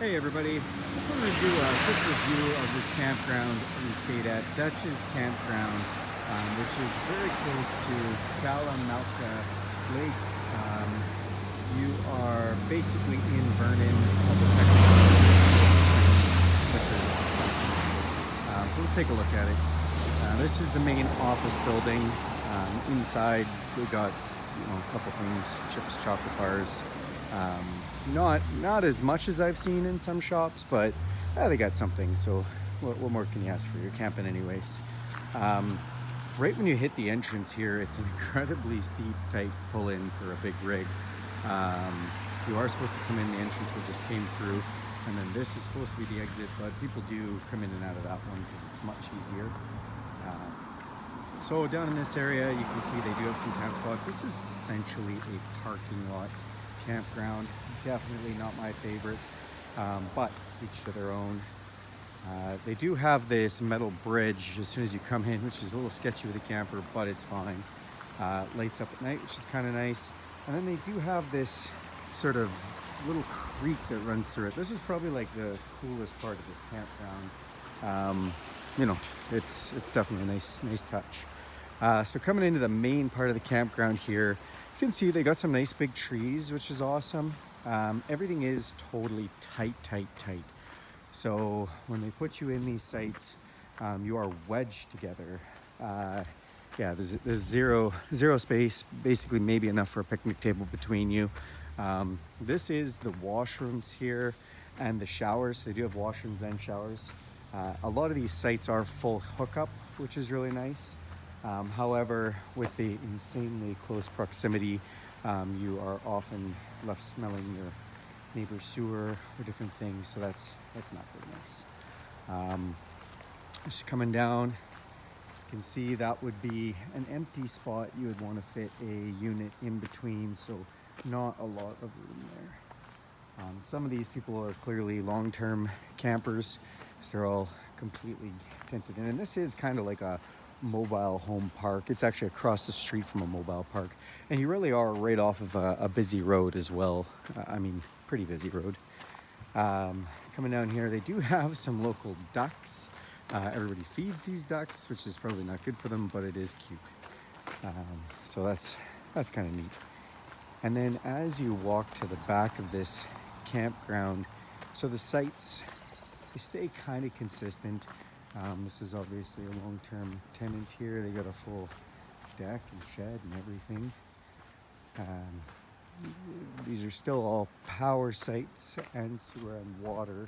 Hey everybody, just wanted to do a quick review of this campground we stayed at, Dutch's Campground, which is very close to Kalamalka Lake. You are basically in Vernon, although so let's take a look at it. This is the main office building. Inside we got a couple things, chips, chocolate bars. Not as much as I've seen in some shops, but they got something. So what more can you ask for? You're camping anyways. Right when you hit the entrance here, it's an incredibly steep, tight pull-in for a big rig. You are supposed to come in the entrance, we just came through, and then this is supposed to be the exit, but people do come in and out of that one because it's much easier. So down in this area, you can see they do have some camp spots. This is essentially a parking lot campground. Definitely not my favorite, but each to their own. They do have this metal bridge as soon as you come in, which is a little sketchy with a camper, but it's fine. Lights up at night, which is kind of nice. And then they do have this sort of little creek that runs through it. This is probably like the coolest part of this campground. It's definitely a nice touch. So coming into the main part of the campground here, you can see they got some nice big trees, which is awesome. Everything is totally tight. So when they put you in these sites, you are wedged together. There's zero space, basically maybe enough for a picnic table between you. This is the washrooms here and the showers. They do have washrooms and showers. A lot of these sites are full hookup, which is really nice. However, with the insanely close proximity, you are often left smelling your neighbor's sewer or different things, so that's not very nice. Just coming down, you can see that would be an empty spot. You would want to fit a unit in between, so not a lot of room there. Some of these people are clearly long-term campers, so they're all completely tented in, and this is kind of like a mobile home park. It's actually across the street from a mobile park, and you really are right off of a busy road as well. Pretty busy road. Coming down here, they do have some local ducks. Everybody feeds these ducks, which is probably not good for them, but it is cute. So that's kind of neat. And then as you walk to the back of this campground, so the sites, they stay kind of consistent. This is obviously a long-term tenant here. They got a full deck and shed and everything. These are still all power sites and sewer and water.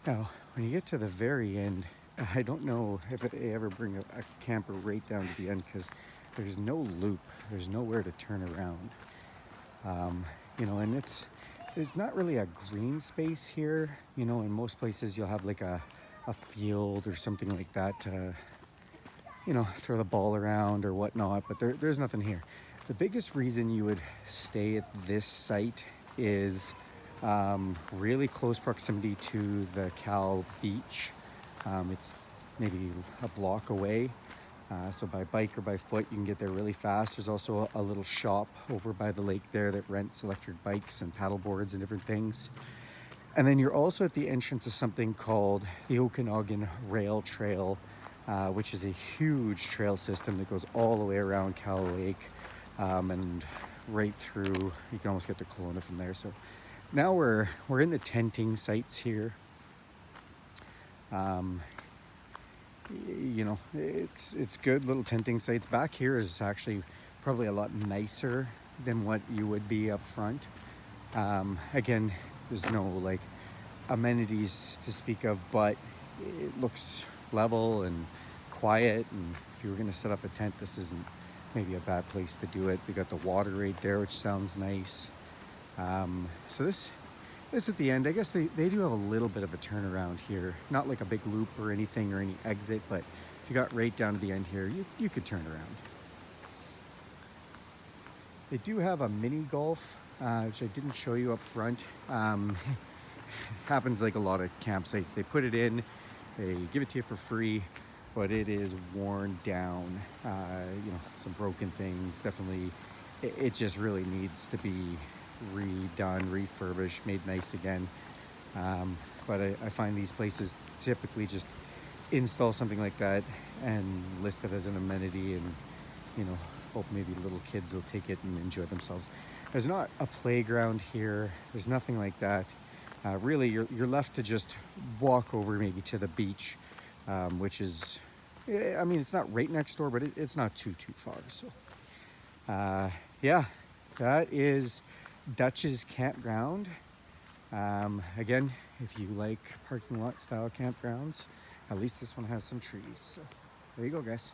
Now, when you get to the very end, I don't know if they ever bring a camper right down to the end because there's no loop. There's nowhere to turn around. And it's not really a green space here. In most places you'll have like a field or something like that to, throw the ball around or whatnot, but there's nothing here. The biggest reason you would stay at this site is really close proximity to the Cal Beach. It's maybe a block away. So by bike or by foot, you can get there really fast. There's also a little shop over by the lake there that rents electric bikes and paddle boards and different things. And then you're also at the entrance of something called the Okanagan Rail Trail, which is a huge trail system that goes all the way around Cal Lake and right through. You can almost get to Kelowna from there. So now we're in the tenting sites here. It's good little tenting sites. Back here is actually probably a lot nicer than what you would be up front. Again, there's no like amenities to speak of, but it looks level and quiet, and if you were going to set up a tent, this isn't maybe a bad place to do it. They got the water right there, which sounds nice. So this at the end, I guess they do have a little bit of a turnaround here. Not like a big loop or anything or any exit, but if you got right down to the end here, you could turn around. They do have a mini golf, which I didn't show you up front. It happens like a lot of campsites. They put it in, they give it to you for free, but it is worn down. Some broken things. Definitely, it just really needs to be redone, refurbished, made nice again. But I find these places typically just install something like that and list it as an amenity, and you know, hope maybe little kids will take it and enjoy themselves. There's not a playground here. There's nothing like that. Really, you're left to just walk over maybe to the beach, which is, I mean, it's not right next door, but it's not too far. So, yeah, that is Dutch's Campground. Again, if you like parking lot style campgrounds, at least this one has some trees. So there you go, guys.